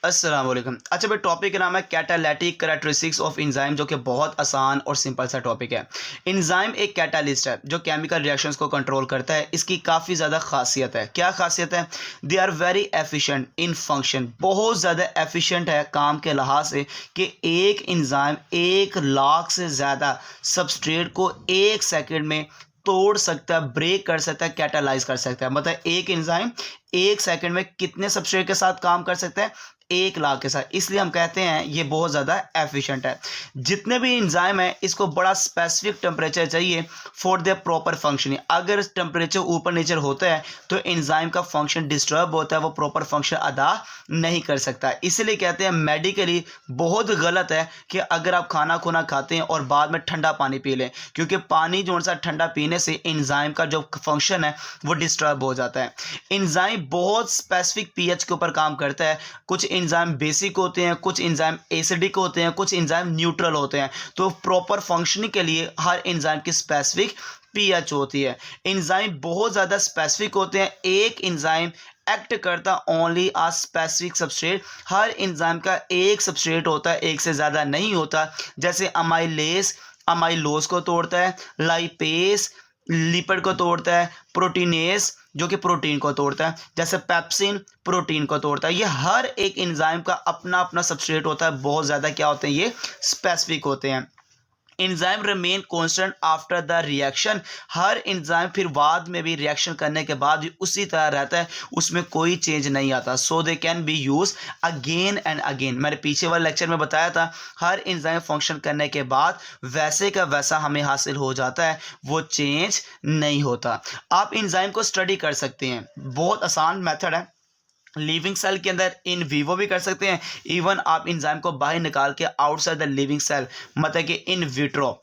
अस्सलाम वालेकुम। अच्छा भाई, टॉपिक का नाम है कैटालिटिक कैरेक्टरिस्टिक्स ऑफ एंजाइम, जो कि बहुत आसान और सिंपल सा टॉपिक है। एंजाइम एक कैटालिस्ट है जो केमिकल रिएक्शंस को कंट्रोल करता है। इसकी काफ़ी ज़्यादा खासियत है। क्या खासियत है? They are very efficient in function. बहुत ज़्यादा एफिशिएंट है काम के लिहाज से कि एक एंजाइम 1 लाख से ज़्यादा सबस्ट्रेट को 1 सेकंड में तोड़ सकता है, ब्रेक कर सकता है, कैटालाइज कर सकता है। मतलब एक एंजाइम 1 सेकंड में कितने सबस्ट्रेट के साथ काम कर सकता है? 1 लाख के साथ। इसलिए हम कहते हैं ये बहुत ज़्यादा एफिशिएंट है। जितने भी एंजाइम है इसको बड़ा स्पेसिफिक टेम्परेचर चाहिए फॉर द प्रॉपर फंक्शनिंग। अगर टेम्परेचर ऊपर नीचे होता है तो एंजाइम का फंक्शन डिस्टर्ब होता है, वो प्रॉपर फंक्शन अदा नहीं कर सकता। इसलिए कहते हैं मेडिकली बहुत गलत है कि अगर आप खाना खुना खाते हैं और बाद में ठंडा पानी पी लें, क्योंकि पानी जो सा ठंडा पीने से एंजाइम का जो फंक्शन है वो डिस्टर्ब हो जाता है। एंजाइम बहुत स्पेसिफिक पीएच के ऊपर काम करता है। कुछ एंजाइम बेसिक होते हैं, कुछ एंजाइम एसिडिक होते हैं, कुछ एंजाइम न्यूट्रल होते हैं। तो प्रॉपर फंक्शनिंग के लिए हर एंजाइम की स्पेसिफिक पीएच होती है। एंजाइम बहुत ज़्यादा स्पेसिफिक होते हैं। एक एंजाइम एक्ट करता ओनली आ स्पेसिफिक सबस्ट्रेट। हर एंजाइम का एक सबस्ट्रेट होता है, एक से ज़्यादा नहीं होता। जैसे अमाइलेज अमाइलोज को तोड़ता है, लाइपेस लिपिड को तोड़ता है, प्रोटीनेस जो कि प्रोटीन को तोड़ता है, जैसे पेप्सिन प्रोटीन को तोड़ता है। ये हर एक एंजाइम का अपना अपना सबस्ट्रेट होता है। बहुत ज़्यादा क्या होते हैं? ये स्पेसिफिक होते हैं। Enzyme remain constant after the reaction. Her enzyme फिर बाद में भी रिएक्शन करने के बाद भी उसी तरह रहता है, उसमें कोई चेंज नहीं आता। So they can be use again and again. मैंने पीछे वाले लेक्चर में बताया था, हर एंजाइम फंक्शन करने के बाद वैसे का वैसा हमें हासिल हो जाता है, वो चेंज नहीं होता। आप एंजाइम को स्टडी कर सकते हैं, बहुत आसान मेथड है। लिविंग सेल के अंदर इन विवो भी कर सकते हैं। इवन आप एंजाइम को बाहर निकाल के आउटसाइड द लिविंग सेल, मतलब कि इन विट्रो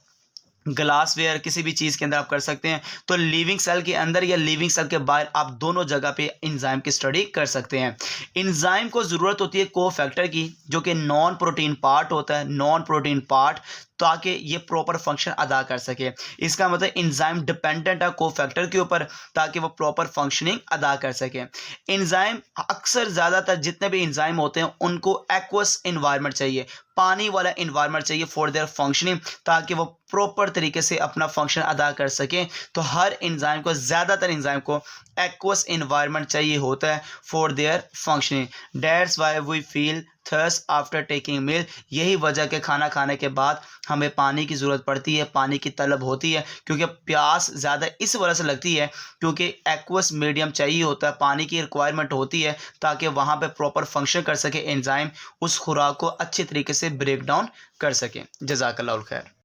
ग्लासवेयर किसी भी चीज़ के अंदर आप कर सकते हैं। तो लिविंग सेल के अंदर या लिविंग सेल के बाहर आप दोनों जगह पे एंजाइम की स्टडी कर सकते हैं। एंजाइम को ज़रूरत होती है कोफैक्टर की, जो कि नॉन प्रोटीन पार्ट होता है, नॉन प्रोटीन पार्ट, ताकि ये प्रॉपर फंक्शन अदा कर सके। इसका मतलब एंजाइम डिपेंडेंट है कोफैक्टर के ऊपर, ताकि वो प्रॉपर फंक्शनिंग अदा कर सके। एंजाइम अक्सर ज़्यादातर जितने भी एंजाइम होते हैं उनको एक्वस इन्वायरमेंट चाहिए, पानी वाला इन्वायरमेंट चाहिए फॉर देयर फंक्शनिंग, ताकि वो प्रॉपर तरीके से अपना फंक्शन अदा कर सकें। तो हर एंजाइम को, ज़्यादातर एंजाइम को एक्वस इन्वायरमेंट चाहिए होता है for their functioning. That's why we feel thirst after taking meal. यही वजह के खाना खाने के बाद हमें पानी की ज़रूरत पड़ती है, पानी की तलब होती है, क्योंकि प्यास ज़्यादा इस वजह से लगती है क्योंकि एक्वस मीडियम चाहिए होता है, पानी की रिक्वायरमेंट होती है, ताकि वहाँ पे प्रॉपर फंक्शन कर सके एंजाइम, उस खुराक को अच्छे तरीके से ब्रेक डाउन कर सकें। जज़ाकल्लाहुल खैर।